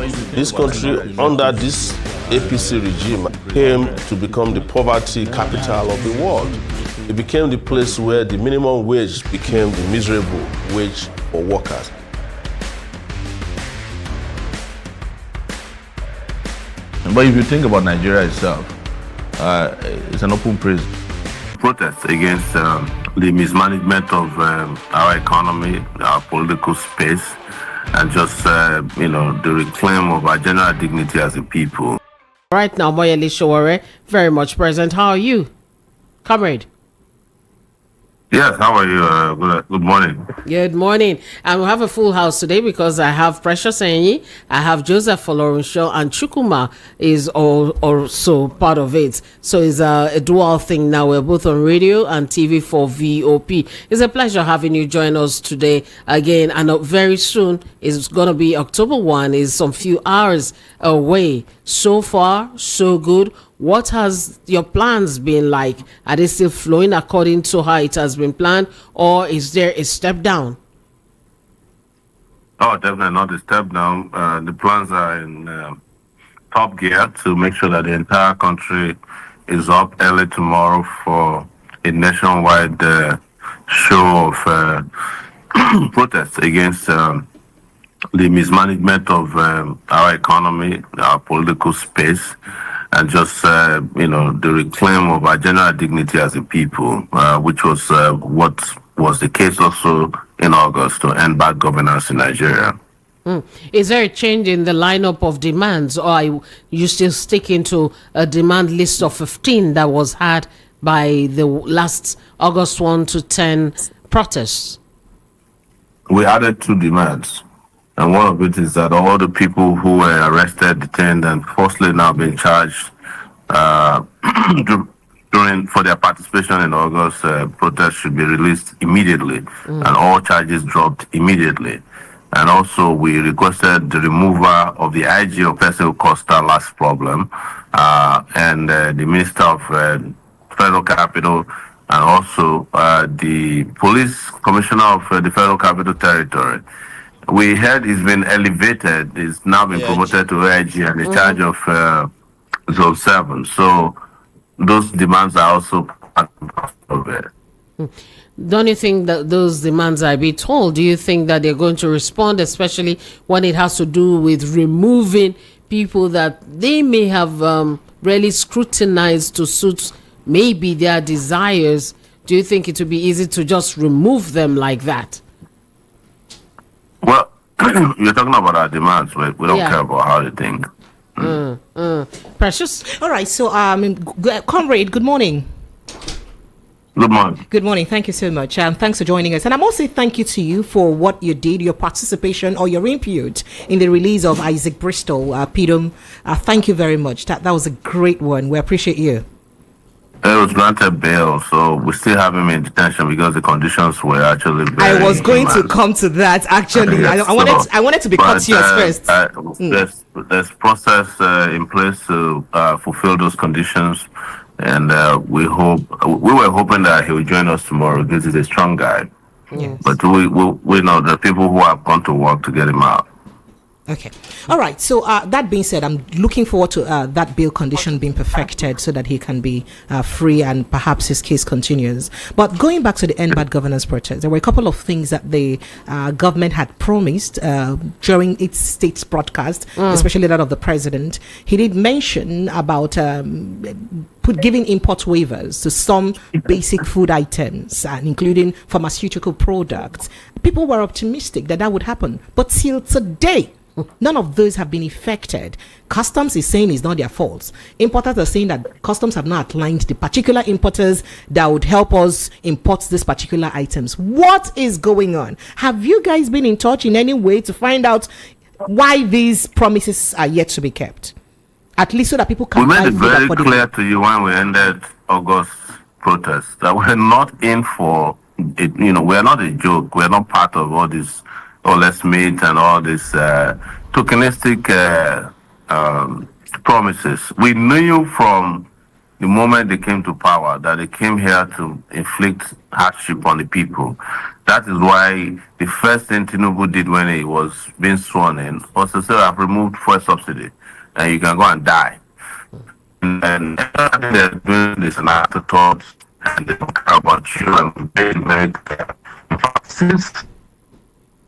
This country, under this APC regime, came to become the poverty capital of the world. It became the place where the minimum wage became the miserable wage for workers. But if you think about Nigeria itself, it's an open prison. Protests against the mismanagement of our economy, our political space, and just, the reclaim of our general dignity as a people. Right now, Moyele Sowore, very much present. How are you, comrade? Yes, how are you? Good morning. Good morning. And we have a full house today because I have Precious Enyi, I have Joseph Folorunsho, and Chukuma is also part of it. So it's a dual thing now. We're both on radio and TV for VOP. It's a pleasure having you join us today again. And very soon, it's going to be October 1, is some few hours away. So far, so good. What has your plans been like? Are they still flowing according to how it has been planned, or is there a step down? Oh, definitely not a step down. The plans are in top gear to make sure that the entire country is up early tomorrow for a nationwide show of protests against the mismanagement of our economy, our political space, and just, the reclaim of our general dignity as a people, which was what was the case also in August to end bad governance in Nigeria. Is there a change in the lineup of demands, or are you still sticking to a demand list of 15 that was had by the last August 1 to 10 protests? We added 2 demands. And one of it is that all the people who were arrested, detained, and forcibly now being charged for their participation in August protests should be released immediately, and all charges dropped immediately. And also, we requested the removal of the IG of person who caused our last problem, and the Minister of Federal Capital, and also the Police Commissioner of the Federal Capital Territory. We heard he's been elevated. He's now been promoted to AIG and in charge of Zone 7. So those demands are also part of it. Don't you think that those demands are a bit tall? Do you think that they're going to respond, especially when it has to do with removing people that they may have really scrutinized to suit maybe their desires? Do you think it would be easy to just remove them like that? Well, you're talking about our demands, right? We don't care about how they think. Precious? All right, so, comrade, good morning. Good morning. Good morning. Thank you so much. Thanks for joining us. And I'm also thank you to you for what you did, your participation or your input in the release of Isaac Bristol, PDOM. Thank you very much. That was a great one. We appreciate you. It was granted bail, so we still have him in detention because the conditions were actually very I was going to come to that, actually. Yes, I wanted to be courteous first. There's process in place to fulfill those conditions, and we were hoping that he would join us tomorrow because he's a strong guy. Yes. But we know the people who have gone to work to get him out. Okay. All right. So that being said, I'm looking forward to that bail condition being perfected so that he can be free and perhaps his case continues. But going back to the End Bad Governance protest, there were a couple of things that the government had promised during its state's broadcast, especially that of the president. He did mention about giving import waivers to some basic food items, and including pharmaceutical products. People were optimistic that would happen. But till today, none of those have been effected. Customs is saying it's not their fault. Importers are saying that customs have not outlined the particular importers that would help us import these particular items. What is going on? Have you guys been in touch in any way to find out why these promises are yet to be kept? At least so that people can. We made it very clear to you when we ended August protests that we're not in for it. We're not a joke. We're not part of all this. Oh, let's meet and all these tokenistic promises. We knew from the moment they came to power, that they came here to inflict hardship on the people. That is why the first thing Tinubu did when he was being sworn in was to say, I've removed fuel subsidy and you can go and die. And they're doing this an afterthought and they don't care about you and very clear. In fact, since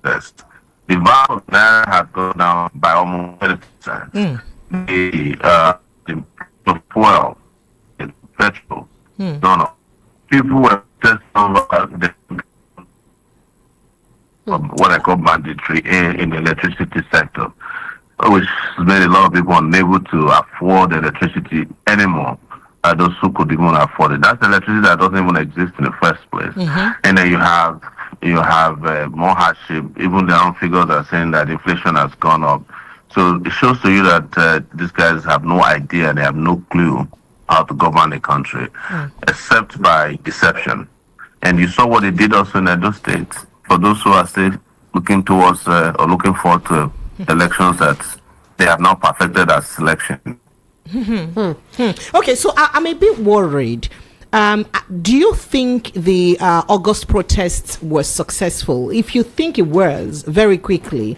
this, the value of Naira has gone down by almost 30%. The fuel, the petrol, no. People were just what I call banditry in the electricity sector, which has made a lot of people unable to afford electricity anymore. Those who could even afford it. That's electricity that doesn't even exist in the first place. And then you have more hardship. Even their own figures are saying that inflation has gone up. So it shows to you that these guys have no idea, they have no clue how to govern the country, except by deception. And you saw what they did also in Edo State. For those who are still looking towards or looking forward to elections that they have now perfected as selection. Okay, so I'm a bit worried. Do you think the August protests were successful? If you think it was, very quickly,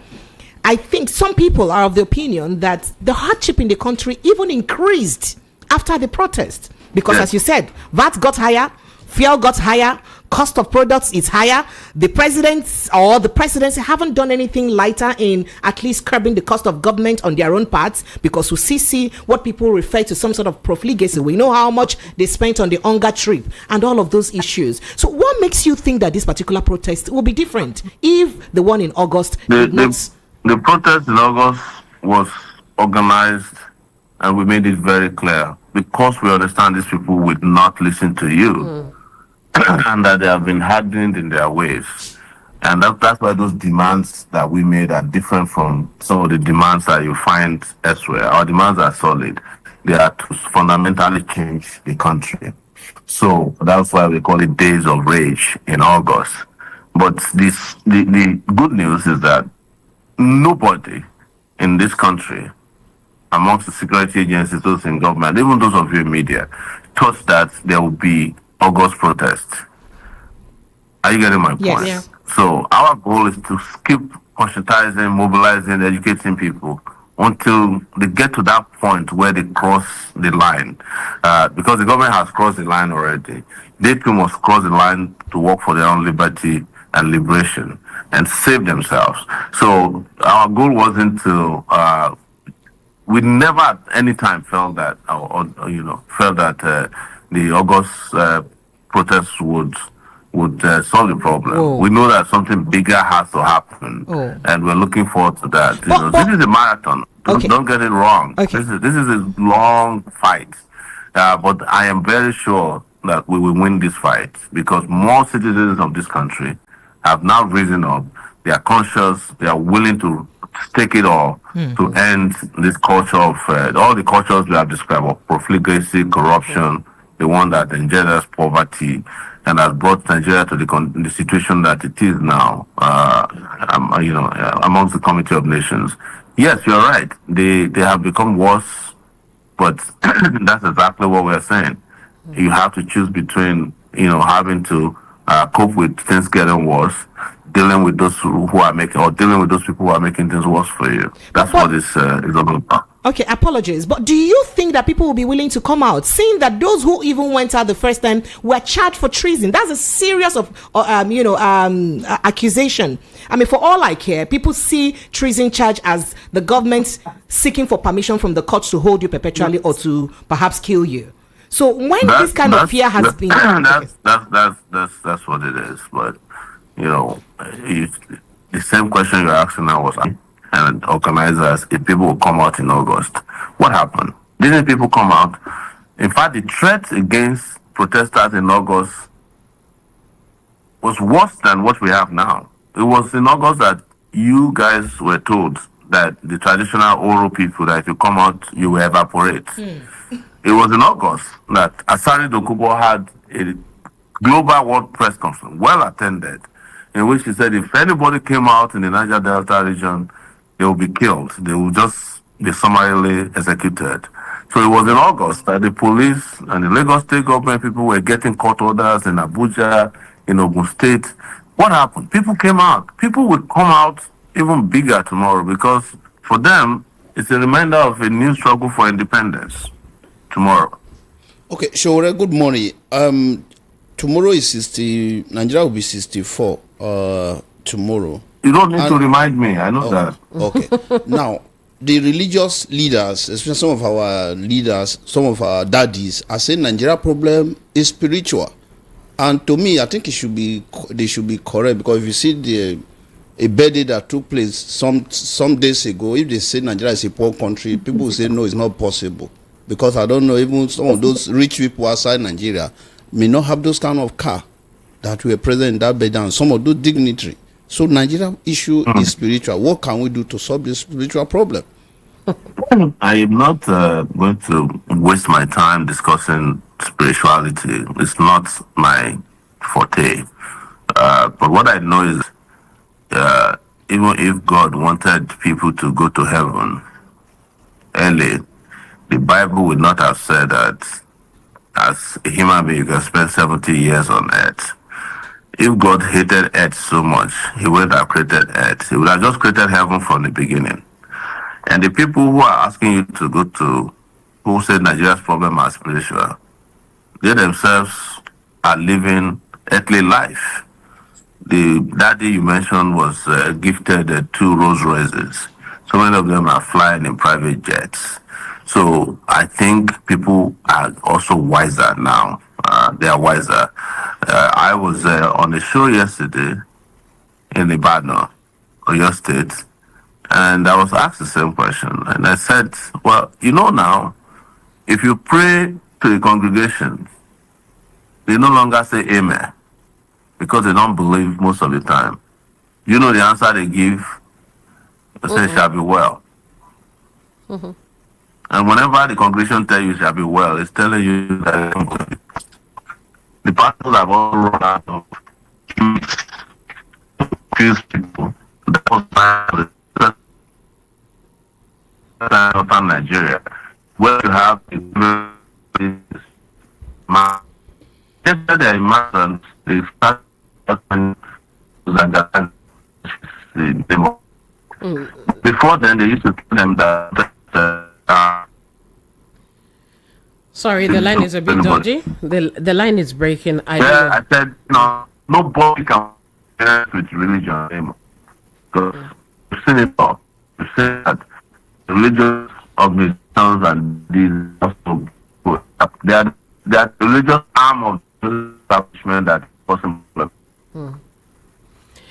I think some people are of the opinion that the hardship in the country even increased after the protest. Because as you said, VAT got higher, fuel got higher, cost of products is higher. The presidents or the presidency haven't done anything lighter in at least curbing the cost of government on their own parts, because we see what people refer to some sort of profligacy. We know how much they spent on the hunger trip and all of those issues. So what makes you think that this particular protest will be different if the one in August did not? The protest in August was organized, and we made it very clear, because we understand these people would not listen to you. And that they have been hardened in their ways. And that's why those demands that we made are different from some of the demands that you find elsewhere. Our demands are solid. They are to fundamentally change the country. So that's why we call it Days of Rage in August. But the good news is that nobody in this country, amongst the security agencies, those in government, even those of you in media, thought that there would be August protest. Are you getting my point? Yes. Yeah. So our goal is to keep conscientizing, mobilizing, educating people until they get to that point where they cross the line. Because the government has crossed the line already. They too must cross the line to work for their own liberty and liberation and save themselves. So our goal wasn't to we never at any time felt that the August protests would solve the problem. We know that something bigger has to happen, and we're looking forward to that. This is a marathon. Don't get it wrong. Okay. This is a long fight, but I am very sure that we will win this fight, because more citizens of this country have now risen up. They are conscious. They are willing to stake it all to end this culture of all the cultures we have described of profligacy, corruption. The one that engenders poverty and has brought Nigeria to the situation that it is now, amongst the Committee of Nations. Yes, you're right. They have become worse, but that's exactly what we're saying. You have to choose between, having to cope with things getting worse, dealing with those who are making, or dealing with those people who are making things worse for you. That's what this is all about. Okay, apologies. But do you think that people will be willing to come out, seeing that those who even went out the first time were charged for treason? That's a serious accusation. I mean, for all I care, people see treason charge as the government seeking for permission from the courts to hold you perpetually or to perhaps kill you. So when this kind of fear has been... That's what it is. But, the same question you're asking now was... and organizers, if people will come out in August. What happened? Didn't people come out? In fact, the threat against protesters in August was worse than what we have now. It was in August that you guys were told that the traditional Oro people, that if you come out, you will evaporate. It was in August that Asari Dokubo had a global world press conference, well attended, in which he said if anybody came out in the Niger Delta region, they will be killed. They will just be summarily executed. So it was in August that the police and the Lagos State government people were getting court orders in Abuja, in Ogun State. What happened? People came out. People would come out even bigger tomorrow because for them, it's a reminder of a new struggle for independence tomorrow. Okay, Sowore, good morning. Tomorrow is 60, Nigeria will be 64 tomorrow. You don't need to remind me, I know that. Okay. Now, the religious leaders, especially some of our leaders, some of our daddies, are saying Nigeria problem is spiritual. And to me, I think they should be correct, because if you see a birthday that took place some days ago, if they say Nigeria is a poor country, people will say no, it's not possible. Because I don't know, even some of those rich people outside Nigeria may not have those kind of car that were present in that birthday, and some of those dignitary. So Nigeria issue is spiritual. What can we do to solve this spiritual problem? I am not going to waste my time discussing spirituality. It's not my forte. But what I know is, even if God wanted people to go to heaven early, the Bible would not have said that as a human being you can spend 70 years on earth. If God hated earth so much, he wouldn't have created earth. He would have just created heaven from the beginning. And the people who are asking you to go to, who say Nigeria's problem are spiritual, they themselves are living earthly life. The daddy you mentioned was gifted 2 Rolls Royces. So many of them are flying in private jets. So I think people are also wiser now. They are wiser. I was on a show yesterday in Ibadan, Oyo State, and I was asked the same question. And I said, well, you know now, if you pray to the congregation, they no longer say amen because they don't believe most of the time. You know the answer they give? They say, shall be well. And whenever the congregation tell you shall be well, it's telling you that the pastors have all run out of confuse people. That was Northern Nigeria, where you have the immigrants, they start before then they used to tell them that Sorry, the line is a bit dodgy. The line is breaking. I said, no, nobody can connect with religion anymore. Because we've seen it all. We've seen that religious organizations and these also they are the religious arm of the establishment that is possible.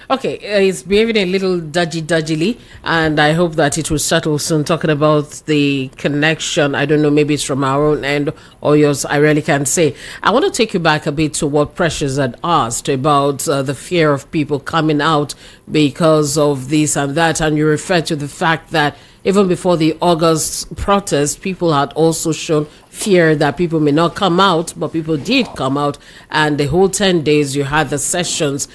Okay, it's behaving a little dodgily, and I hope that it will settle soon. Talking about the connection, I don't know, maybe it's from our own end or yours, I really can't say. I want to take you back a bit to what Precious had asked about the fear of people coming out because of this and that, and you referred to the fact that even before the August protest, people had also shown fear that people may not come out, but people did come out, and the whole 10 days you had the sessions.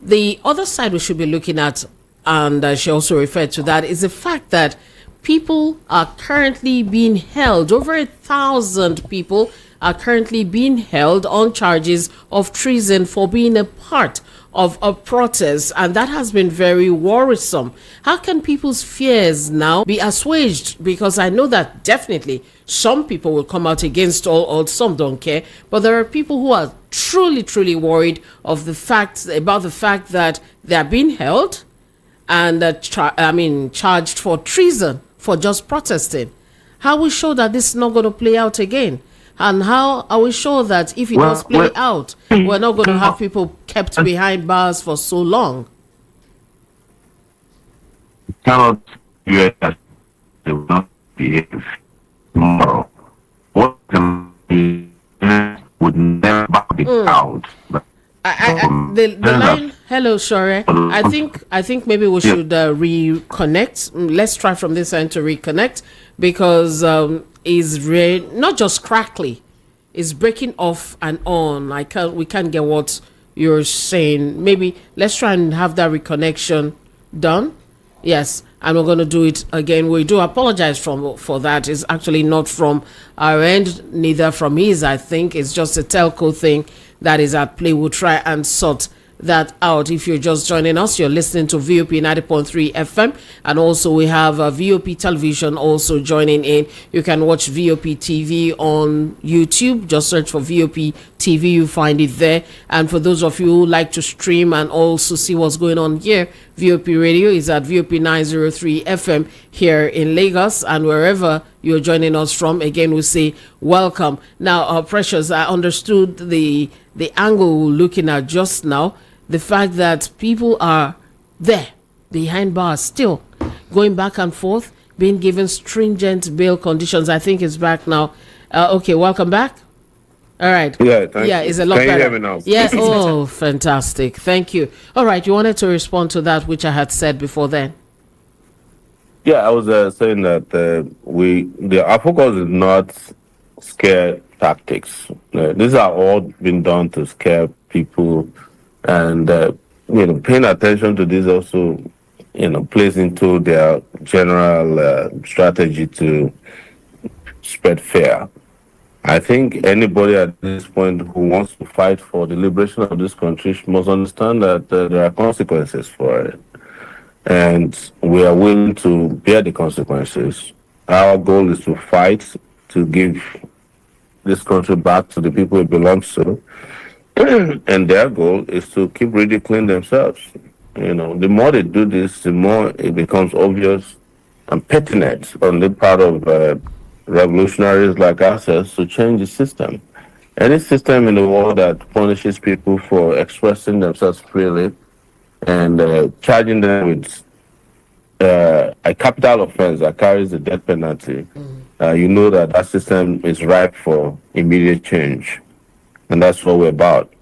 The other side we should be looking at, and she also referred to that, is the fact that people are currently being held. Over 1,000 people are currently being held on charges of treason for being a part of a protest, and that has been very worrisome. How can people's fears now be assuaged? Because I know that definitely some people will come out against all odds, some don't care, but there are people who are truly worried of the fact that they are being held and charged for treason for just protesting. How are we sure that this is not going to play out again? And how are we sure that if it does play out, we're not going to have people kept behind bars for so long? Cannot they will not behave tomorrow. What can be would never be out. The line. Hello, Sowore. I think maybe we should reconnect. Let's try from this end to reconnect, because is not just crackly, it's breaking off and on. We can't get what you're saying. Maybe let's try and have that reconnection done. Yes, and we're going to do it again. We do apologize for that. It's actually not from our end, neither from his. I think it's just a telco thing that is at play. We'll try and sort that out. If you're just joining us, you're listening to VOP 90.3 FM, and also we have VOP television also joining in. You can watch VOP TV on YouTube. Just search for VOP TV, you find it there. And for those of you who like to stream and also see what's going on here, VOP Radio is at VOP 903 FM here in Lagos, and wherever you're joining us from, again we say welcome. Now, Precious, I understood the angle we're looking at just now, the fact that people are there behind bars still going back and forth, being given stringent bail conditions. I think it's back now. Okay, welcome back. All right. Yeah, thank you. It's a lot Can better. You hear me now? Yeah. Oh, fantastic. Thank you. All right, you wanted to respond to that which I had said before then. Yeah, I was saying that our focus is not scare tactics. These are all been done to scare people, and paying attention to this also, plays into their general strategy to spread fear. I think anybody at this point who wants to fight for the liberation of this country must understand that there are consequences for it. And we are willing to bear the consequences. Our goal is to fight to give this country back to the people it belongs to. And their goal is to keep ridiculing themselves. The more they do this, the more it becomes obvious and pertinent on the part of revolutionaries like ourselves to change the system. Any system in the world that punishes people for expressing themselves freely and charging them with a capital offense that carries the death penalty, that system is ripe for immediate change. And that's what we're about.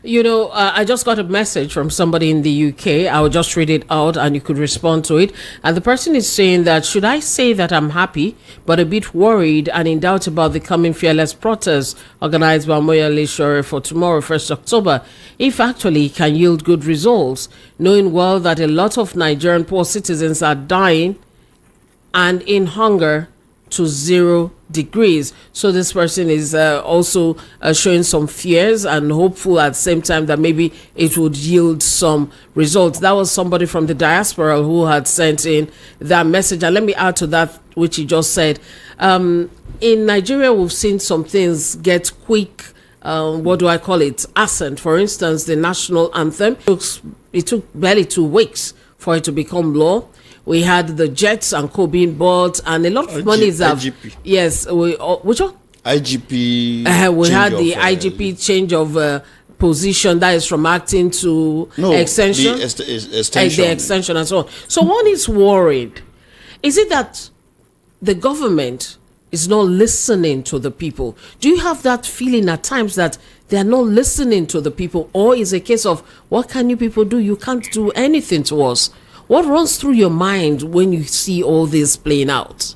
I just got a message from somebody in the UK. I'll just read it out and you could respond to it. And the person is saying that, should I say that I'm happy, but a bit worried and in doubt about the coming fearless protest organized by Moyale Sowore for tomorrow, 1st October, if actually can yield good results, knowing well that a lot of Nigerian poor citizens are dying and in hunger to 0 degrees. So this person is also showing some fears and hopeful at the same time that maybe it would yield some results. That was somebody from the diaspora who had sent in that message. And let me add to that which he just said. In Nigeria, we've seen some things get quick, assent. For instance, the national anthem, it took barely 2 weeks for it to become law. We had the jets and co being bought, and a lot of money is IGP. Yes, which one? IGP. We had the IGP change of position, that is from acting to extension. The The extension and so on. So one is worried. Is it that the government is not listening to the people? Do you have that feeling at times that they are not listening to the people, or is it a case of what can you people do? You can't do anything to us. What runs through your mind when you see all this playing out?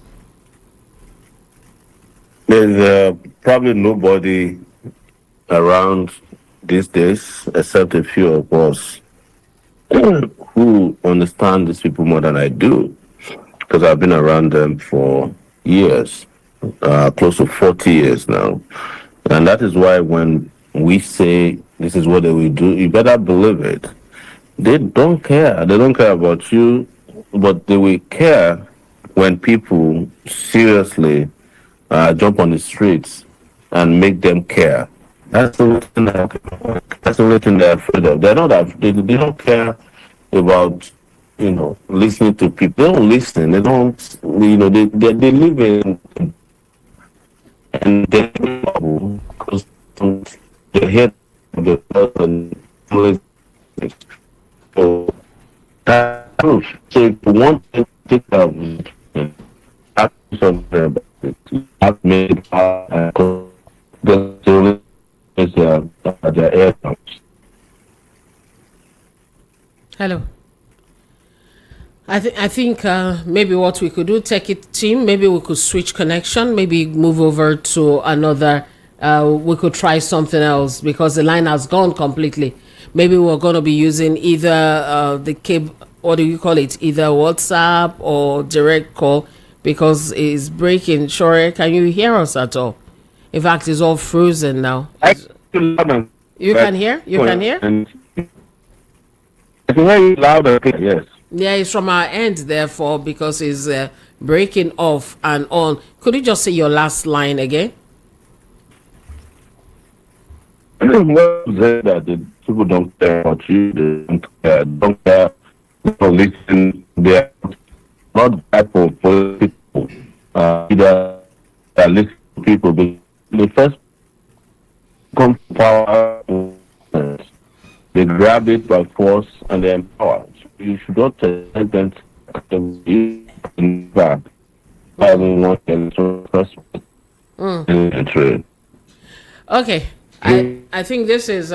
There's probably nobody around these days, except a few of us, who understand these people more than I do, because I've been around them for years, close to 40 years now. And that is why when we say this is what they will do, you better believe it. They don't care. They don't care about you, but they will care when people seriously jump on the streets and make them care. That's the only thing they're afraid of. They're not. They don't care about listening to people. They don't listen. They don't. They live in and they because they hear the person. So that's proof. So if you want to take something I've made their air pumps. Hello. I think maybe what we could do, take it team, maybe we could switch connection, maybe move over to another, we could try something else because the line has gone completely. Maybe we're going to be using either the cable what do you call it, either WhatsApp or direct call, because it's breaking. Sowore, can you hear us at all? In fact, it's all frozen now. You can hear? You can hear? I can hear you loud and clear, yes. Yeah, it's from our end, therefore, because it's breaking off and on. Could you just say your last line again? What is that the people don't care about you, they don't care, listen, they're not bad for people, either listen to people, but the first come to power, they grab it by force and they empower. You should not let them back. I don't want them to Okay. I think this is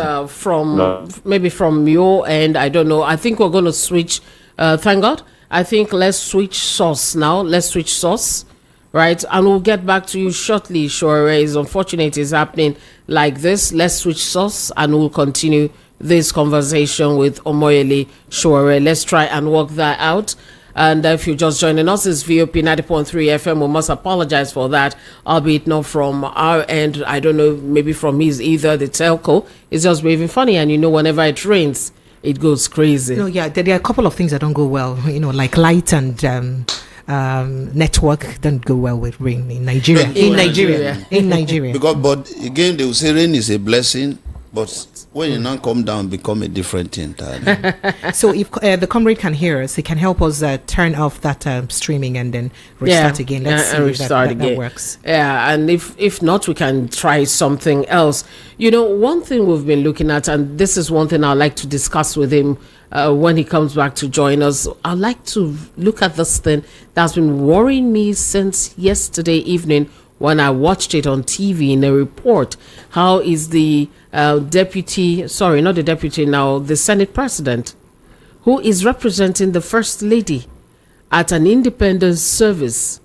maybe from your end. I don't know. I think we're going to switch. Thank God. I think let's switch source now. Let's switch source, right? And we'll get back to you shortly. Sowore, it's unfortunate it's happening like this. Let's switch source and we'll continue this conversation with Omoyele Sowore. Let's try and work that out. And if you're just joining us, it's VOP 90.3 FM. We must apologize for that, albeit not from our end. I don't know, maybe from his either. The telco is just waving funny, and whenever it rains, it goes crazy. No, yeah, there are a couple of things that don't go well. Like light and network don't go well with rain in Nigeria. In Nigeria. But again, they will say rain is a blessing, but when you now come down, become a different thing. So if the comrade can hear us, he can help us turn off that streaming and then restart again. Let's see if that works. Yeah, and if not, we can try something else. One thing we've been looking at, and this is one thing I'd like to discuss with him when he comes back to join us. I'd like to look at this thing that's been worrying me since yesterday evening when I watched it on TV in a report. How is the the Senate president, who is representing the First Lady at an independent service?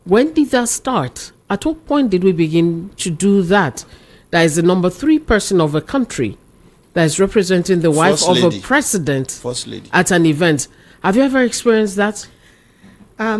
When did that start? At what point did we begin to do that? That is the number 3 person of a country that is representing the wife First of lady. a president First lady. at an event. Have you ever experienced that?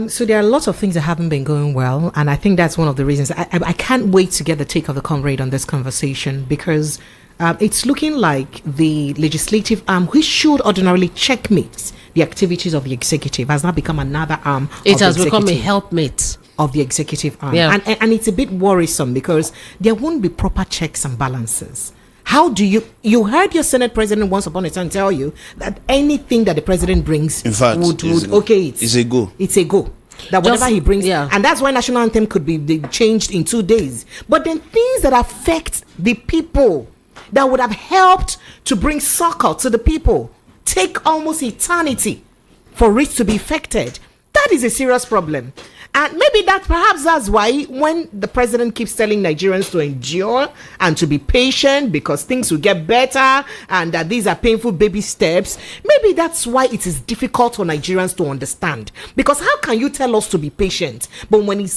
So there are lots of things that haven't been going well, and I think that's one of the reasons. I can't wait to get the take of the comrade on this conversation, because it's looking like the legislative arm, which should ordinarily checkmate the activities of the executive, has now become another arm. It has become a helpmate of the executive arm. Yeah. And it's a bit worrisome because there won't be proper checks and balances. How do you heard your Senate president once upon a time tell you that anything that the president brings, in fact, it's a go. It's a go. That whatever he brings, yeah. And that's why national anthem could be changed in 2 days. But then things that affect the people, that would have helped to bring succor to the people, take almost eternity for it to be effected. That is a serious problem. And maybe perhaps that's why when the president keeps telling Nigerians to endure and to be patient because things will get better and that these are painful baby steps, maybe that's why it is difficult for Nigerians to understand. Because how can you tell us to be patient, but when you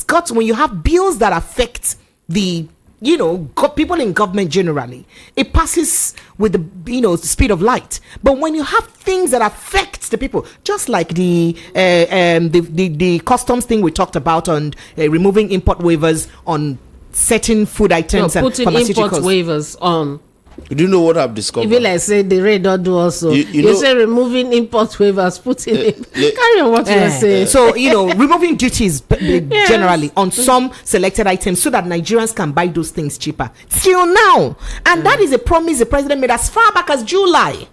have bills that affect the people in government generally, it passes with the speed of light. But when you have things that affect the people, just like the customs thing we talked about on removing import waivers on certain food items and putting pharmaceuticals. import waivers on. Do you know what I've discovered? Even like say the raid don't do also. You say removing import waivers, putting carry on what you were saying. So removing duties generally on some selected items so that Nigerians can buy those things cheaper. Till now, and that is a promise the president made as far back as July.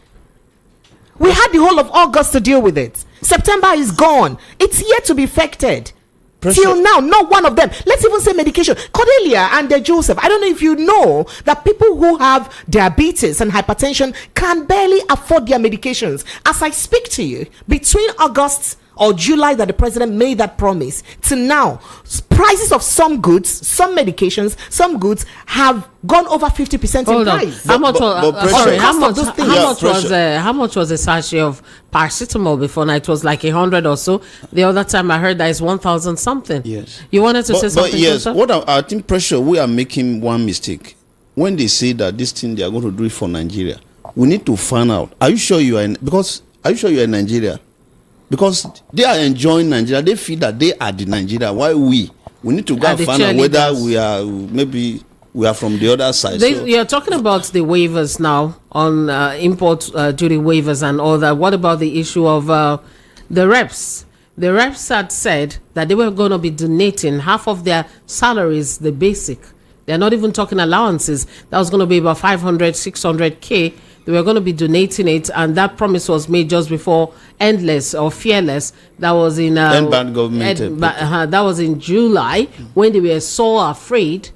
We had the whole of August to deal with it. September is gone. It's yet to be effected. Till now, not one of them. Let's even say medication. Cordelia and Joseph, I don't know if you know that people who have diabetes and hypertension can barely afford their medications. As I speak to you, between August or July that the president made that promise to now, prices of some goods, some medications, some goods have gone over 50% in price. How much was a sachet of paracetamol before? Now it was like 100 or so. The other time I heard that it's 1,000 something. Yes. You wanted to say something? But yes, I think pressure, we are making one mistake. When they say that this thing they are going to do it for Nigeria, we need to find out. Are you sure you are in Nigeria? because they are enjoying Nigeria. They feel that they are the Nigeria. Why we need to go and find out whether we are from the other side. You're talking about the waivers now on import duty waivers and all that. What about the issue of the reps? The reps had said that they were going to be donating half of their salaries, the basic. They're not even talking allowances. That was going to be about 500, 600K. They were going to be donating it, and that promise was made just before Endless or Fearless. That was in government. That was in July when they were so afraid.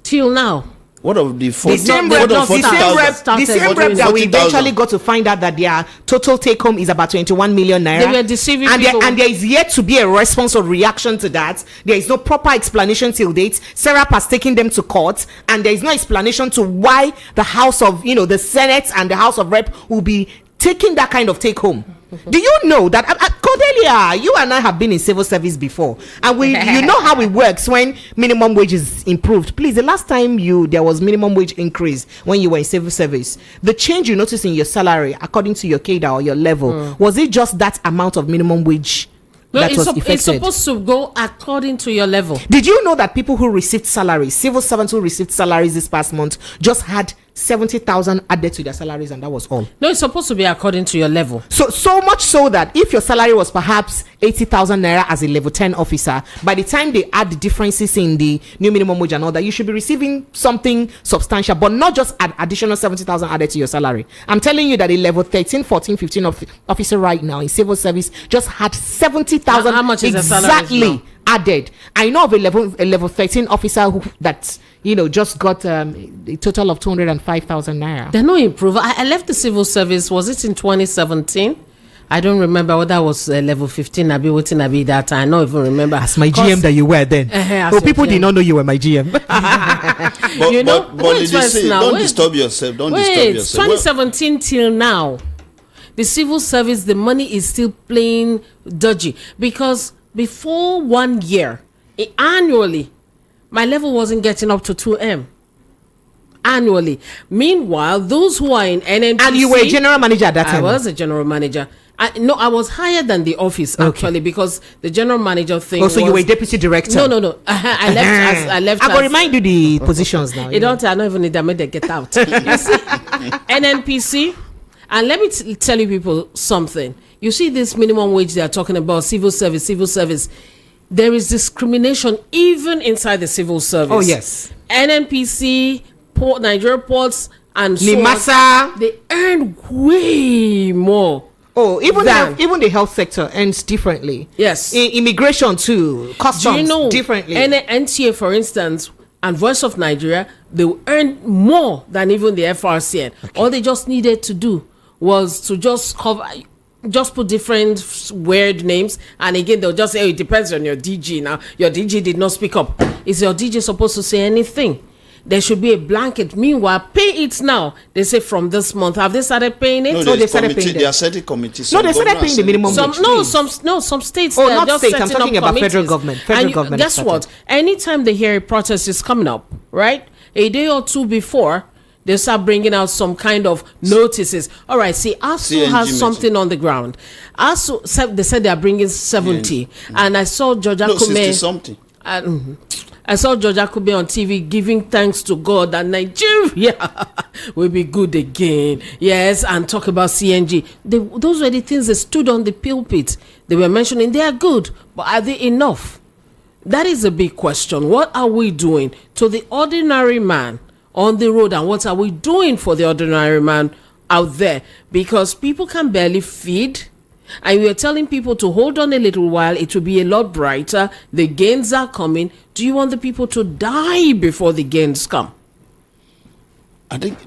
Till now. What of the same rep that we eventually got to find out that their total take home is about 21 million naira. They were deceiving people. And there is yet to be a response or reaction to that. There is no proper explanation till date. Serap has taken them to court, and there is no explanation to why the House of, the Senate and the House of Rep will be taking that kind of take home. Do you know that Cordelia, you and I have been in civil service before, and you know how it works when minimum wage is improved. Please, the last time there was minimum wage increase when you were in civil service, the change you noticed in your salary according to your cadre or your level, was it just that amount of minimum wage? No, that was affected? It's supposed to go according to your level. Did you know that people who received salaries, civil servants who received salaries this past month, just had 70,000 added to their salaries, and that was all? No, it's supposed to be according to your level. So much so that if your salary was perhaps 80,000 naira as a level 10 officer, by the time they add the differences in the new minimum wage and all that, you should be receiving something substantial, but not just an additional 70,000 added to your salary. I'm telling you that a level 13, 14, 15 officer right now in civil service just had 70,000 how much is exactly added. I know of a level 13 officer that just got a total of 205,000 naira. They're no improve. I left the civil service. Was it in 2017? I don't remember whether I was level 15. I be waiting. I be that. I don't even remember. As my GM that you were then. People did not know you were my GM. Don't disturb yourself. Don't disturb yourself. 2017 till now, the civil service, the money is still playing dodgy, because before 1 year, annually, my level wasn't getting up to 2M annually. Meanwhile, those who are in NNPC... And you were a general manager at that time? I was a general manager. I was higher than the office, actually, because the general manager thing so you were a deputy director? No. I left. I will remind you the positions now. I don't even need them to get out. You see, NNPC, and let me tell you people something. You see this minimum wage they are talking about, civil service. There is discrimination even inside the civil service. Oh, yes. NNPC, Nigeria Ports, and Nimasa, they earn way more. Oh, even the health sector earns differently. Yes. Immigration too, customs differently. NTA, for instance, and Voice of Nigeria, they earn more than even the FRCN. Okay. All they just needed to do was to just put different weird names, and again they'll just say, it depends on your DG. Now your DG did not speak up. Is your DG supposed to say anything? There should be a blanket. Meanwhile, pay it now. They say from this month. Have they started paying it? No, they started paying it. They are setting committees. No, they started paying the minimum wage. Some states. Oh, not state. I'm talking about federal government. Guess what? Anytime they hear a protest is coming up, right? A day or two before, they start bringing out some kind of notices. All right, see, ASU has something on the ground. ASU, they said they are bringing 70. And I saw George Akume. 60-something. I saw George Akume on TV giving thanks to God that Nigeria will be good again. Yes, and talk about CNG. Those were the things that stood on the pulpit. They were mentioning they are good, but are they enough? That is a big question. What are we doing to the ordinary man on the road, and what are we doing for the ordinary man out there? Because people can barely feed. And we are telling people to hold on a little while. It will be a lot brighter. The gains are coming. Do you want the people to die before the gains come? I think,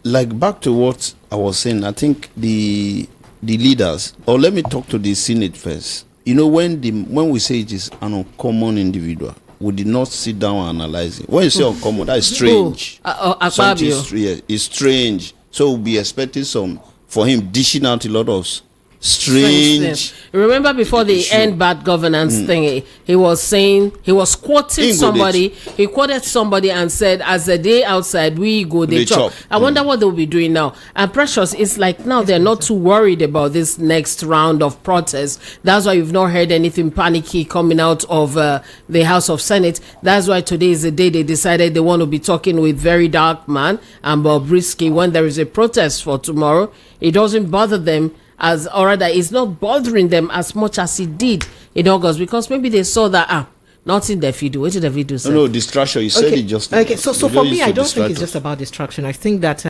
like, back to what I was saying, I think the leaders, or let me talk to the Senate first. When we say it is an uncommon individual, we did not sit down and analyze it. When you say uncommon, that is strange. It's strange. So we'll be expecting for him dishing out a lot of strange. Remember before the issue. end bad governance thing, he was saying, he was quoting somebody. He quoted somebody and said, "As the day outside, we go the chop." I wonder what they'll be doing now. And Precious, it's like now they're not too worried about this next round of protests. That's why you've not heard anything panicky coming out of the House of Senate. That's why today is the day they decided they want to be talking with Very Dark Man and Bobrisky when there is a protest for tomorrow. It doesn't bother them, as or rather it's not bothering them as much as it did in August, because maybe they saw that nothing they do. What did they do? No distraction. You said it just now. Okay, so for me, I don't think it's just about distraction. I think that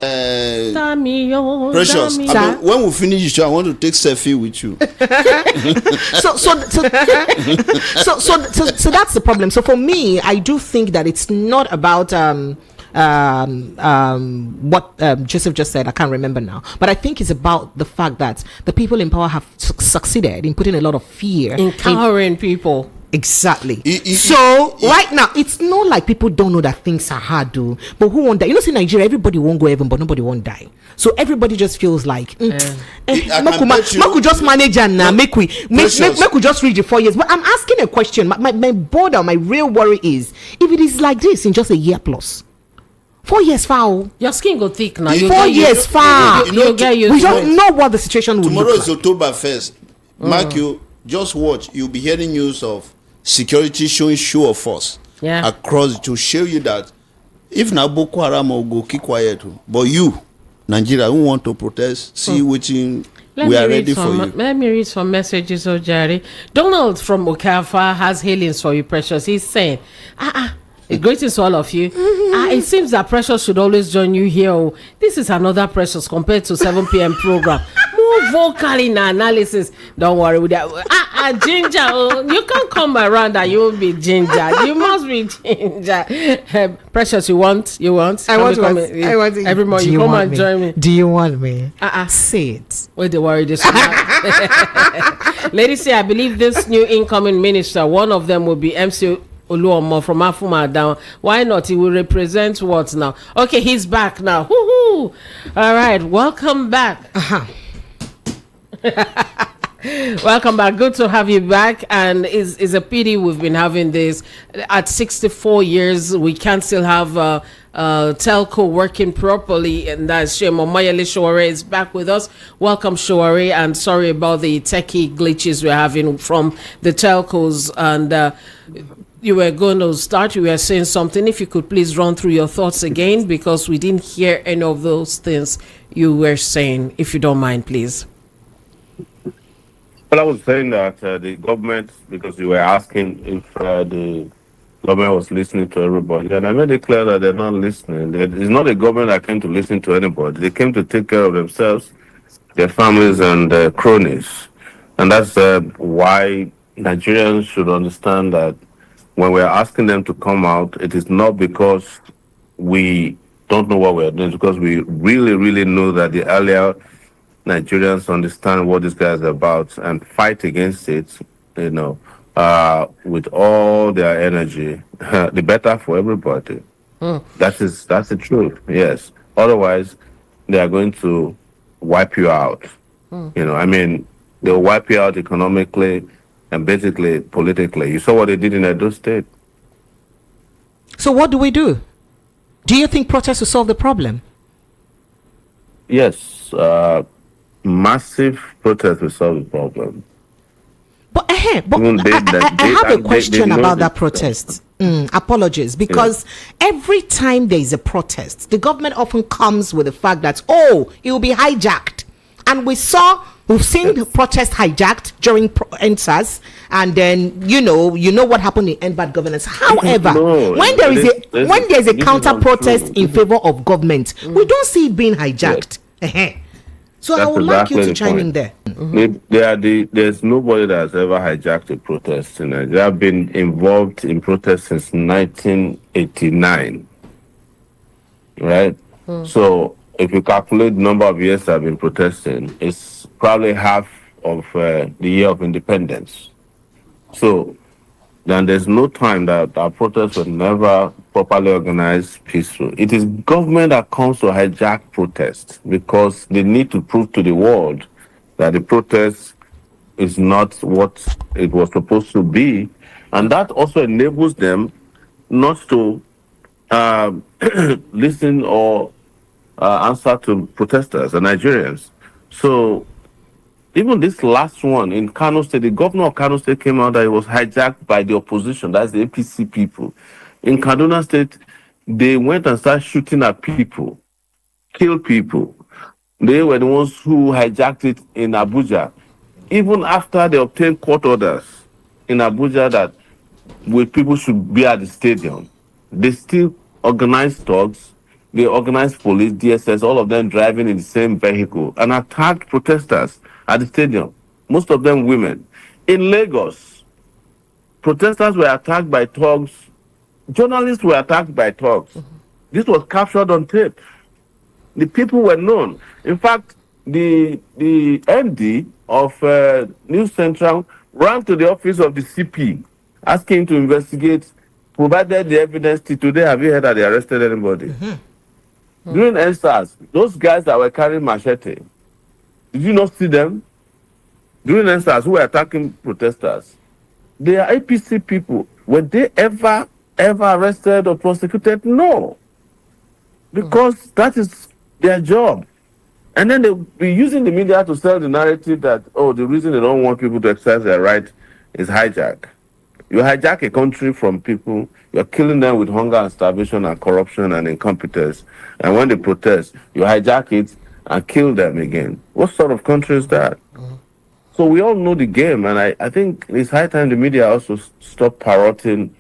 Precious, when we finish the show, I want to take selfie with you. so that's the problem. So for me, I do think that it's not about what Joseph just said. I can't remember now, but I think it's about the fact that the people in power have succeeded in putting a lot of fear in cowering people. Exactly. Right now, it's not like people don't know that things are hard, though. But who won't die? You know, see, Nigeria, everybody won't go heaven, but nobody won't die. So everybody just feels like, make we just manage and make we just reach the 4 years. But I'm asking a question. My border, my real worry is if it is like this in just a year plus. 4 years foul. Your skin go thick now. 4 years foul. We don't know what the situation will tomorrow look is October 1st. Mark you, just watch. You'll be hearing news of security showing show of force across to show you that if na Boko Haram will go keep quiet, but you, Nigeria, who want to protest, see waiting. We are ready for you. Let me read some messages, Ojari. Donald from Okafa has hailings for you, Precious. He's saying, greetings to all of you. It seems that Precious should always join you here. This is another Precious compared to 7 p.m. program. More vocal in analysis. Don't worry with that. Ginger, you can't come around and you won't be ginger. You must be ginger. Precious, you want? I want every morning. You come and join me. Do you want me? Say it. Wait, they worry this one. Ladies, say I believe this new incoming minister, one of them will be MC Oluomo from Afuma down. Why not? He will represent what now? Okay, he's back now. Woohoo! All right, welcome back. Welcome back. Good to have you back. And it's a pity we've been having this at 64 years. We can't still have telco working properly, and that's shame. Omayele Sowore is back with us. Welcome, Sowore, and sorry about the techie glitches we're having from the telcos. And you were going to start, you were saying something. If you could please run through your thoughts again, because we didn't hear any of those things you were saying, if you don't mind, please. Well, I was saying that the government, because you were asking if the government was listening to everybody, and I made it clear that they're not listening. It's not a government that came to listen to anybody. They came to take care of themselves, their families, and their cronies. And that's why Nigerians should understand that when we're asking them to come out, it is not because we don't know what we're doing. It's because we really, really know that the earlier Nigerians understand what this guy is about and fight against it, with all their energy, the better for everybody. That's the truth, yes. Otherwise, they are going to wipe you out. They'll wipe you out economically and basically politically. You saw what they did in Edo State. So what do we do? Do you think protests will solve the problem? Yes. Massive protests will solve the problem. But I have a question about that protest. Apologies, because every time there is a protest, the government often comes with the fact that, it will be hijacked. And we've seen the protest hijacked during NSAS, and then you know what happened in end bad governance. However, when there is a counter protest in favor of government, we don't see it being hijacked. Yes. So I would like you to chime in there. There's nobody that has ever hijacked a protest. They have been involved in protests since 1989, right? So if you calculate the number of years I've been protesting, it's probably half of the year of independence. So then there's no time that our protests were never properly organized, peaceful. It is government that comes to hijack protests because they need to prove to the world that the protest is not what it was supposed to be. And that also enables them not to listen or answer to protesters and Nigerians. So even this last one in Kano State, the governor of Kano State came out that it was hijacked by the opposition, that's the APC people. In Kaduna State, they went and started shooting at people, kill people. They were the ones who hijacked it in Abuja. Even after they obtained court orders in Abuja that people should be at the stadium, they still organized thugs, they organized police, DSS, all of them driving in the same vehicle and attacked protesters at the stadium, most of them women. In Lagos, protesters were attacked by thugs, journalists were attacked by thugs. This was captured on tape. The people were known. In fact, the MD of News Central ran to the office of the CP, asking him to investigate, provided the evidence. Till today, have you heard that they arrested anybody? During NSAS, those guys that were carrying machete, did you not see them? During NSAS, who were attacking protesters, they are APC people. Were they ever arrested or prosecuted? No. Because that is their job. And then they'll be using the media to sell the narrative that, oh, the reason they don't want people to exercise their right is hijack. You hijack a country from people, you're killing them with hunger and starvation and corruption and incompetence. And when they protest, you hijack it and kill them again. What sort of country is that? So we all know the game, and I think it's high time the media also stop parroting,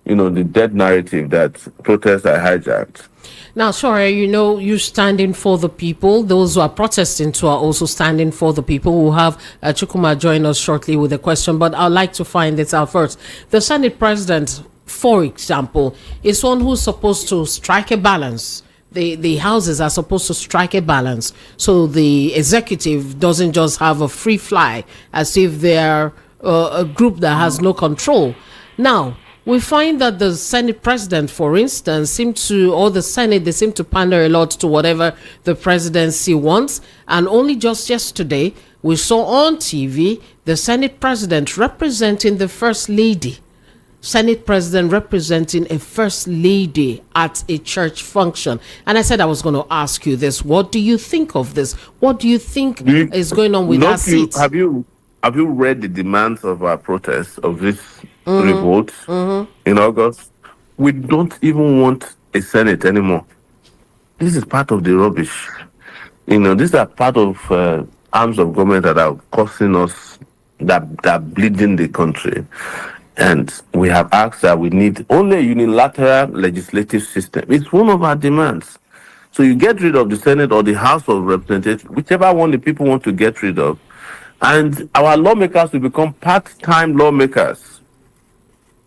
the dead narrative that protests are hijacked. Now, Sowore, you're standing for the people. Those who are protesting too are also standing for the people. We'll have Chukuma join us shortly with a question, but I'd like to find this out first. The Senate President, for example, is one who's supposed to strike a balance. The houses are supposed to strike a balance so the executive doesn't just have a free fly as if they're a group that has no control. Now, we find that the Senate President, for instance, the Senate, they seem to pander a lot to whatever the presidency wants. And only just yesterday, we saw on TV the Senate President representing the First Lady. Senate President representing a First Lady at a church function. And I said I was going to ask you this. What do you think of this? What do you think is going on with that seat? Have you read the demands of our protests, of this revolt in August? We don't even want a Senate anymore. This is part of the rubbish. These are part of arms of government that are causing us, that are bleeding the country. And we have asked that we need only a unilateral legislative system. It's one of our demands. So you get rid of the Senate or the House of Representatives, whichever one the people want to get rid of. And our lawmakers will become part-time lawmakers.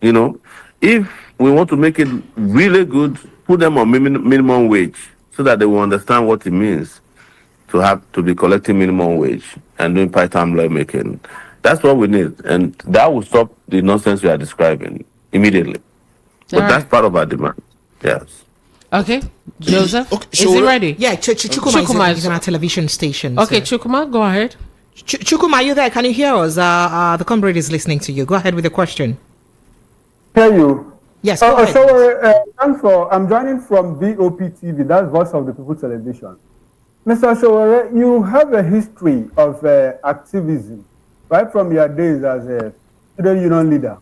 If we want to make it really good, put them on minimum wage so that they will understand what it means to have to be collecting minimum wage and doing part-time lawmaking. That's what we need. And that will stop the nonsense we are describing immediately. But that's part of our demand. Yes. Okay. Joseph, Okay, is he ready? Yeah, Chukuma is on our television station. Okay, Chukuma, go ahead. Chukuma, are you there? Can you hear us? The comrade is listening to you. Go ahead with the question. Hear you. Yes, go ahead. So, I'm joining from VOP TV, that's Voice of the People Television. Mr. Sowore, you have a history of activism, right from your days as a student union leader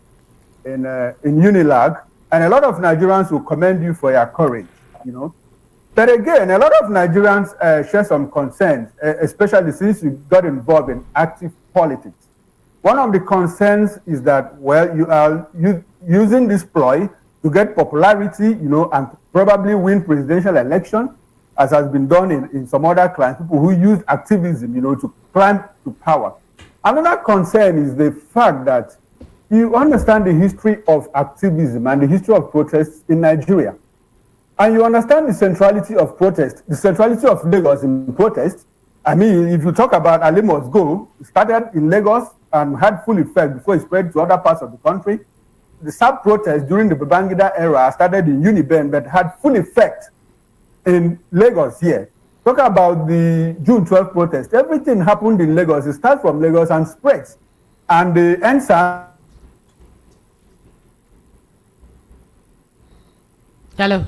in Unilag, and a lot of Nigerians will commend you for your courage, But again, a lot of Nigerians share some concerns, especially since you got involved in active politics. One of the concerns is that, you are using this ploy to get popularity, and probably win presidential election, as has been done in some other clients, people who use activism, to climb to power. Another concern is the fact that you understand the history of activism and the history of protests in Nigeria. And you understand the centrality of protest, the centrality of Lagos in protest. I mean, if you talk about Ali Must Go, it started in Lagos and had full effect before it spread to other parts of the country. The sub-protest during the Babangida era started in Uniben but had full effect in Lagos here. talk about the June 12th protest. Everything happened in Lagos. It starts from Lagos and spreads. And the answer. Hello.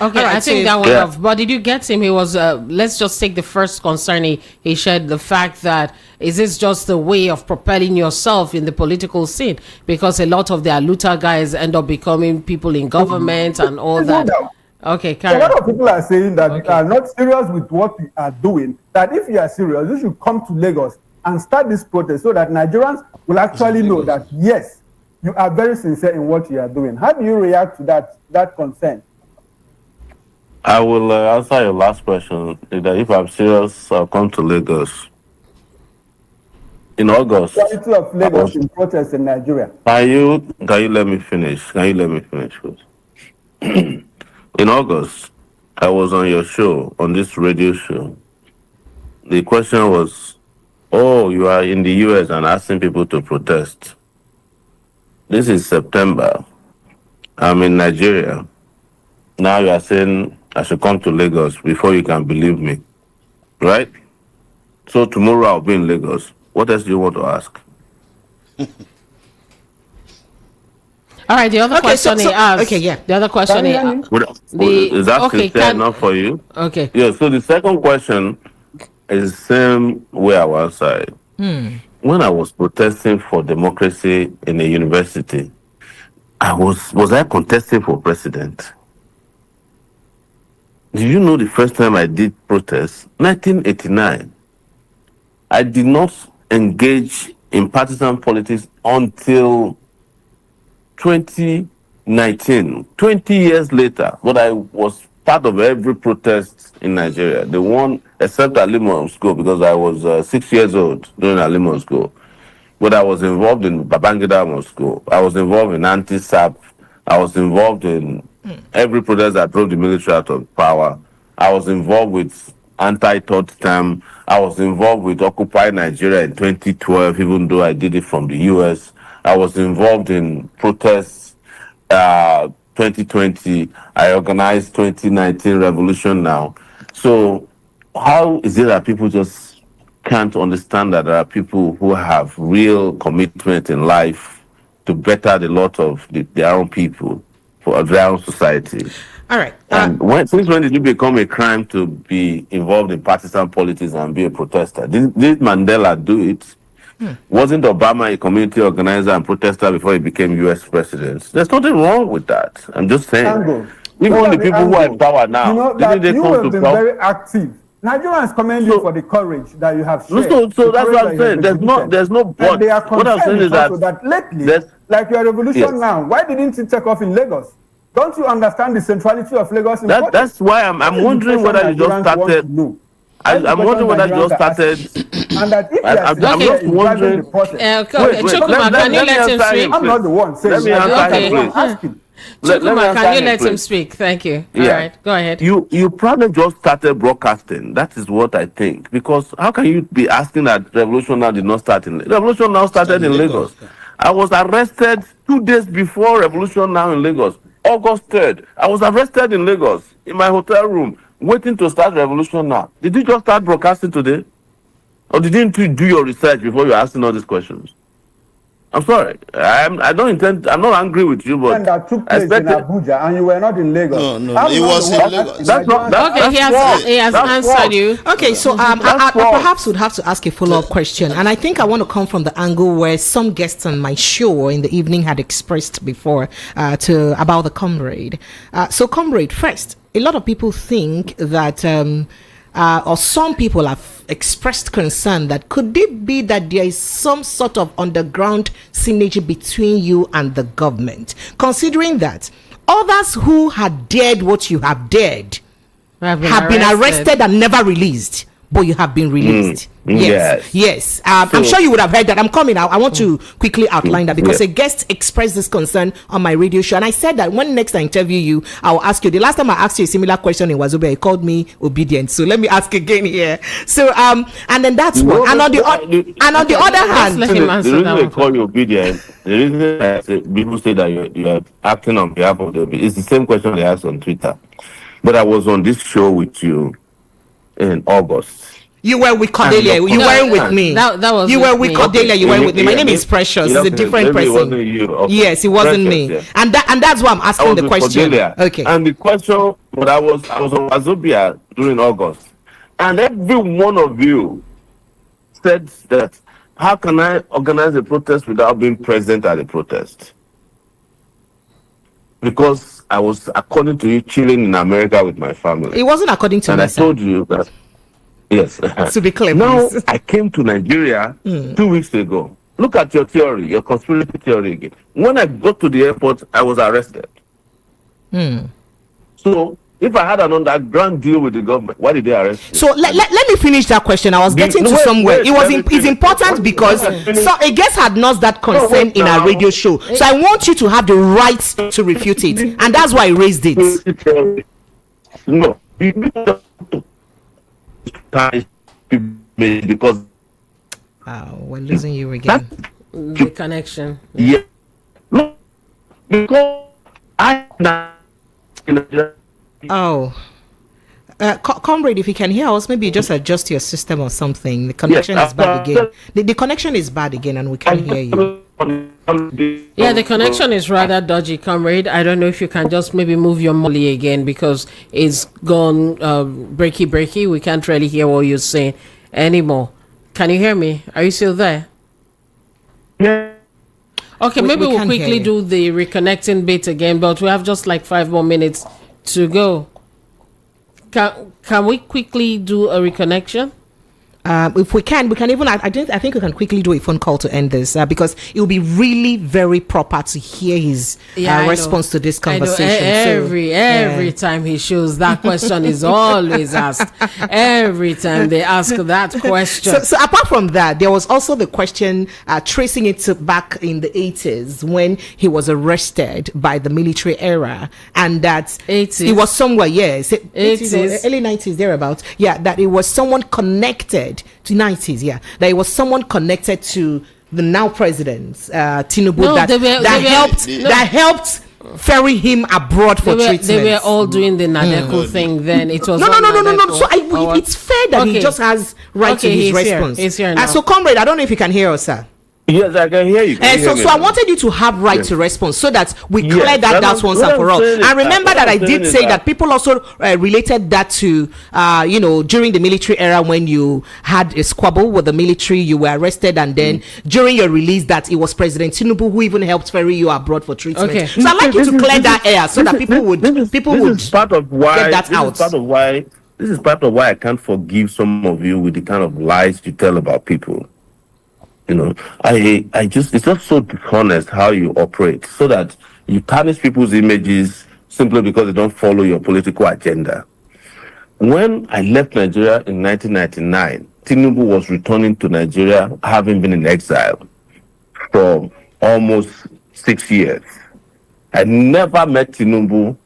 Okay, Right, I think so- that went Yeah. off. But did you get him? He was, let's just take the first concern he shared, the fact that is this just the way of propelling yourself in the political scene? Because a lot of their looter guys end up becoming people in government and all that. Okay, A Karen. lot of people are saying that Okay. you are not serious with what we are doing. That if you are serious, you should come to Lagos and start this protest so that Nigerians will actually know that yes, you are very sincere in what you are doing. How do you react to that concern? I will answer your last question. That if I'm serious, I'll come to Lagos in August. Quality of Lagos in protests in Nigeria. Can you let me finish? Please? In August, I was on your show, on this radio show. The question was, oh, you are in the US and asking people to protest. This is September. I'm in Nigeria. Now you are saying I should come to Lagos before you can believe me. Right? So tomorrow I'll be in Lagos. What else do you want to ask? All right, the other Okay, question so- he asked. okay, yeah. The other question he asked. Is that okay, sincere enough for you? Okay. Yeah, so the second question is the same way I will answer it. When I was protesting for democracy in a university, was I contesting for president? Do you know the first time I did protest? 1989. I did not engage in partisan politics until 2019, 20 years later, but I was part of every protest in Nigeria. The one, except at Limon School, because I was 6 years old during Limon School. But I was involved in Babangida Moscow. I was involved in anti-SAP. I was involved in every protest that drove the military out of power. I was involved with anti-third term. I was involved with Occupy Nigeria in 2012, even though I did it from the US. I was involved in protests 2020. I organized 2019 Revolution Now. So how is it that people just can't understand that there are people who have real commitment in life to better the lot of their own people, for their own society? All right. And since when did it become a crime to be involved in partisan politics and be a protester? Did Mandela do it? Wasn't Obama a community organizer and protester before he became US president? There's nothing wrong with that. I'm just saying. Angle. Even the people who are in power now, you know that didn't they you come have to been power? very active. Nigerians commend you for the courage that you have shared. So that's what I'm saying. There's no but. And they are What I'm saying concerned is that, also that lately, there's- like your revolution Yes. now, why didn't it take off in Lagos? Don't you understand the centrality of Lagos? that's why I'm wondering whether you just started. I'm wondering whether you just started. And that if I'm just wondering. the process, Okay, wait, Chukuma, can you let him answer speak? him. I'm not the one saying. Let me that. answer him, I'm please. asking. Let me Chukuma, answer can you let him please. speak? Thank you. Yeah. All right, go ahead. You probably just started broadcasting. That is what I think. Because how can you be asking that Revolution Now did not start in Lagos? Revolution Now started in Lagos. I was arrested 2 days before Revolution Now in Lagos. August 3rd. I was arrested in Lagos in my hotel room waiting to start Revolution Now. Did you just start broadcasting today? Or didn't you do your research before you're asking all these questions? I'm sorry. I don't intend. I'm not angry with you, but That took I place in expected. Abuja and you were not in Lagos. No, I'm it not was the in one Lagos. asking That's not. Nigerians. Okay, he has answered you. Okay, so I perhaps would have to ask a follow-up question, and I think I want to come from the angle where some guests on my show in the evening had expressed before about the comrade. So, comrade, first, a lot of people think that, or some people have expressed concern that could it be that there is some sort of underground synergy between you and the government, considering that others who had dared what you have dared have been arrested and never released, but you have been released. Yes. I'm sure you would have heard that. I'm coming out. I want to quickly outline that because a guest expressed this concern on my radio show, and I said that when next I interview you, I will ask you. The last time I asked you a similar question in Wazobia, he called me obedient. So let me ask again here. So and then that's one. And on the other hand, let him answer the reason that they one. call you obedient, the reason that people say that you are acting on behalf of the, it's the same question they ask on Twitter. but I was on this show with you in August. You were with Cordelia. You weren't with me. That was you were with me. Cordelia. You weren't with me. My name is Maybe- Precious. yeah, It's a different maybe it person. wasn't you. Okay. Yes, it wasn't Precious, me. yeah. And that's why I'm I asking was the with question. Cordelia. Okay. And the question, but I was on Wazobia during August, and every one of you said that, how can I organize a protest without being present at the protest? Because I was, according to you, chilling in America with my family. It wasn't according to And me, I sir. told you that, yes. To be clear, Now, please. I came to Nigeria 2 weeks ago. Look at your theory, your conspiracy theory again. When I got to the airport, I was arrested. So, if I had an underground deal with the government, why did they arrest me? So let me finish that question. I was getting to wait, somewhere. wait, It was let me it's finish. important because Let me finish. so a guest had not that concern wait in our now. radio show. So I want you to have the right to refute it, and that's why I raised it. No, you need to because We're losing you again. The connection. yeah, no, because I now. Oh. Comrade, if you can hear us, maybe you just adjust your system or something. The connection is bad again. The connection is bad again, and we can't hear you. Yeah, the connection is rather dodgy, comrade. I don't know if you can just maybe move your molly again because it's gone breaky. We can't really hear what you're saying anymore. Can you hear me? Are you still there? Yeah. Okay, We maybe we'll can't hear quickly you. do the reconnecting bit again, but we have just like 5 more minutes to go. Can we quickly do a reconnection? If we can even. I think we can quickly do a phone call to end this because it will be really very proper to hear his I response know. to this I know. conversation. Every time he shows that question is always asked. Every time they ask that question. So apart from that, there was also the question tracing it to back in the 80s when he was arrested by the military era, and that 80s. it was somewhere, yes, 80s or 80s. early 90s thereabouts. Yeah, that it was someone connected to 90s. Yeah, that it was someone connected to the now president Tinubu No, that helped ferry him abroad for treatment. They were all doing the Nadeko thing then. It was No. all So Nadeko. it's fair that he Okay. just has right to Okay, his he's here. response. He's here now. So, comrade, I don't know if you can hear us, sir. Yes, I can hear you. Can you hear me So I now? wanted you to have right Yes. to response so that we Yes, clear that what out I'm- once what and I'm for all. saying is And remember that- that I what I'm did saying is say that that- people also related that to, during the military era when you had a squabble with the military, you were arrested, and then during your release, that it was President Tinubu who even helped ferry you abroad for treatment. Okay. So I'd like you to clear that air so that people would This is part of why. get that this out. Is part of why. This is part of why I can't forgive some of you with the kind of lies you tell about people. I just, it's just so dishonest how you operate, so that you tarnish people's images simply because they don't follow your political agenda. When I left Nigeria in 1999, Tinubu was returning to Nigeria, having been in exile for almost 6 years. I never met Tinubu,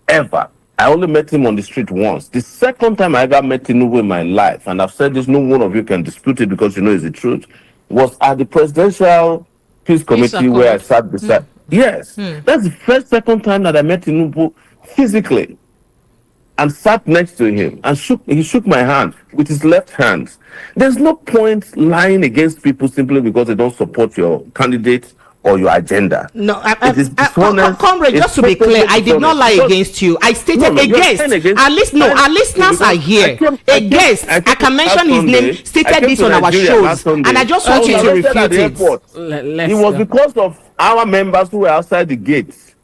ever. I only met him on the street once. The second time I ever met Tinubu in my life, and I've said this, no one of you can dispute it because you know it's the truth, was at the Presidential Peace Committee where I sat beside. Yes, that's the second time that I met Tinubu physically and sat next to him, and he shook my hand with his left hand. There's no point lying against people simply because they don't support your candidate or your agenda. No, It is dishonest. comrade, It's just to be totally clear, I did not lie dishonest. against you. I stated No, a you're guest. saying against- Our listeners are here. A guest. I can mention his name, stated this on our shows, and I just want you to refute it. Let's It was go. because of our members who were outside the gates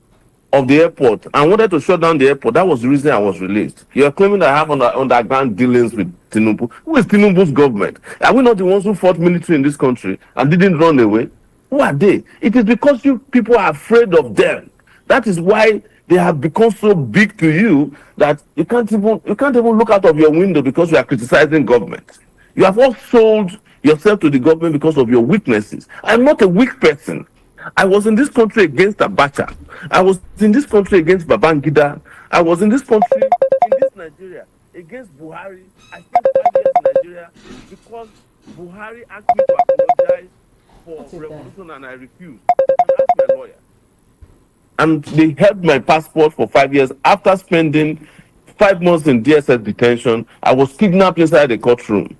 of the airport and wanted to shut down the airport. That was the reason I was released. You're claiming that I have underground dealings with Tinubu. Who is Tinubu's government? Are we not the ones who fought military in this country and didn't run away? Who are they? It is because you people are afraid of them. That is why they have become so big to you that you can't even look out of your window because you are criticizing government. You have all sold yourself to the government because of your weaknesses. I'm not a weak person. I was in this country against Abacha. I was in this country against Babangida. I was in this country, in this Nigeria, against Buhari. I spent 5 years in Nigeria because Buhari asked me to apologize for revolution and I refused. I asked my lawyer. And they held my passport for 5 years after spending 5 months in DSS detention. I was kidnapped inside the courtroom.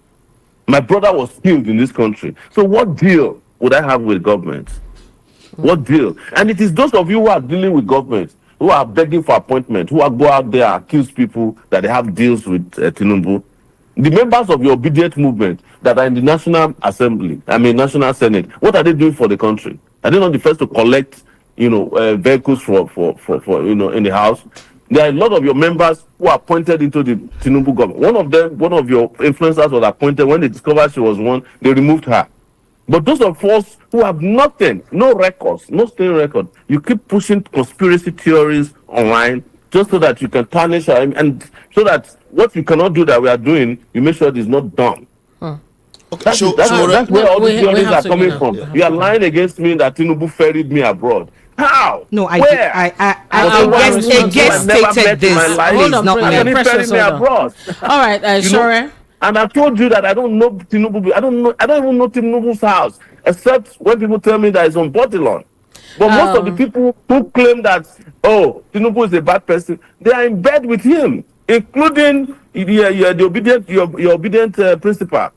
My brother was killed in this country. So what deal would I have with government? What deal? And it is those of you who are dealing with government, who are begging for appointment, who are go out there and accuse people that they have deals with Tinubu. The members of your obedient movement that are in the National Assembly, National Senate, what are they doing for the country? Are they not the first to collect, vehicles for in the House? There are a lot of your members who are appointed into the Tinubu government. One of your influencers was appointed. When they discovered she was one, they removed her. But those of us who have nothing, no records, no staying record, you keep pushing conspiracy theories online just so that you can tarnish her, and so that what you cannot do that we are doing, you make sure it is not done. Okay, That's where all the theories are coming from. Yeah. You are lying against me that Tinubu ferried me abroad. How? No, I guess stated this. Hold on, ferried me abroad. All right, Sowore. And I told you that I don't know Tinubu. I don't even know Tinubu's house, except when people tell me that it's on Botilon. But most of the people who claim that, Tinubu is a bad person, they are in bed with him, including your obedient principal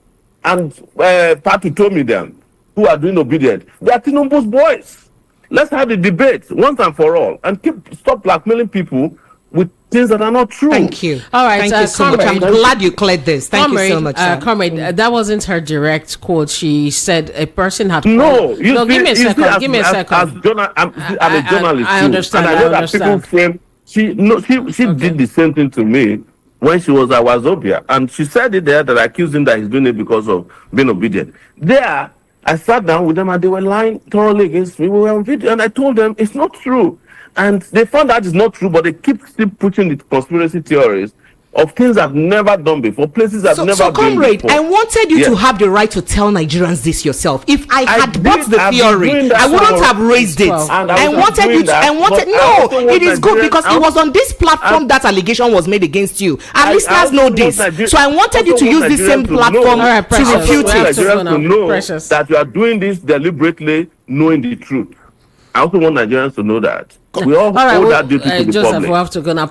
and Patu told me them who are doing obedient. They are Tinubu's boys. Let's have the debate once and for all and stop blackmailing people with things that are not true. Thank you. All right, thank you so much. I'm glad you cleared this. Thank you so much. Comrade, that wasn't her direct quote. She said a person had. Give me a second. Give me a second. I'm a journalist. I understand. And I know that people frame. She did the same thing to me when she was at Wazobia, and she said it there that I accused him that he's doing it because of being obedient. There, I sat down with them and they were lying thoroughly against me. We were on video, and I told them it's not true. And they found out it's not true, but they keep still pushing the conspiracy theories of things I've never done before, places I've never been comrade, before. I wanted you to have the right to tell Nigerians this yourself. If I had bought the theory, I wouldn't have raised it. It is good because it was on this platform that allegation was made against you. And listeners know this. So I wanted you to use this same platform to refute it. To know that you are doing this deliberately, knowing the truth. I also want Nigerians to know that. We all owe that duty to the Joseph, public. we have to go now.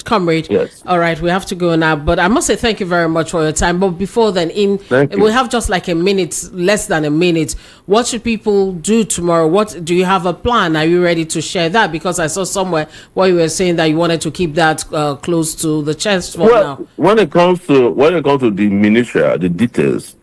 Comrade, yes. All right, we have to go now. But I must say thank you very much for your time. But before then, we have just like a minute, less than a minute. What should people do tomorrow? What do you have a plan? Are you ready to share that? Because I saw somewhere where you were saying that you wanted to keep that close to the chest for now. When it comes to the minutiae, the details,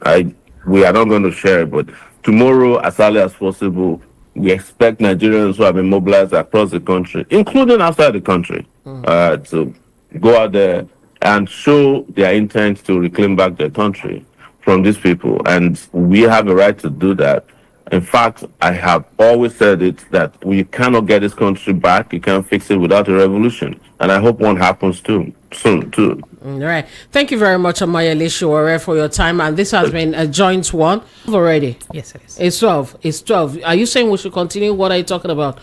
we are not going to share. But tomorrow, as early as possible, we expect Nigerians who have been mobilized across the country, including outside the country, to go out there and show their intent to reclaim back their country from these people. And we have a right to do that. In fact, I have always said it that we cannot get this country back. You can't fix it without a revolution. And I hope one happens soon too. All right. Thank you very much, Amayele Sowore, for your time. And this has been a joint one already. Yes, it is. It's 12. It's 12. Are you saying we should continue? What are you talking about?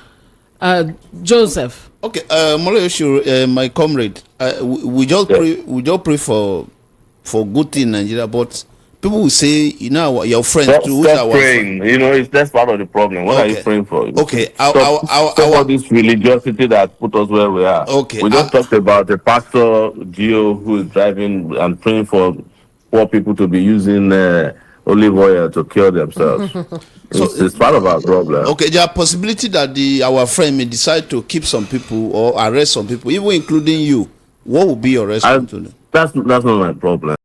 Joseph. Okay, my comrade, we just pray for good thing in Nigeria, but people will say, your friend Stop praying. That's part of the problem. What are you praying for? Okay, all this religiosity that put us where we are. Okay, we just talked about the pastor Gio who is driving and praying for poor people to be using olive oil to cure themselves. It's part of our problem. Okay, there are possibility that our friend may decide to keep some people or arrest some people, even including you. What would be your response to them? That's not my problem.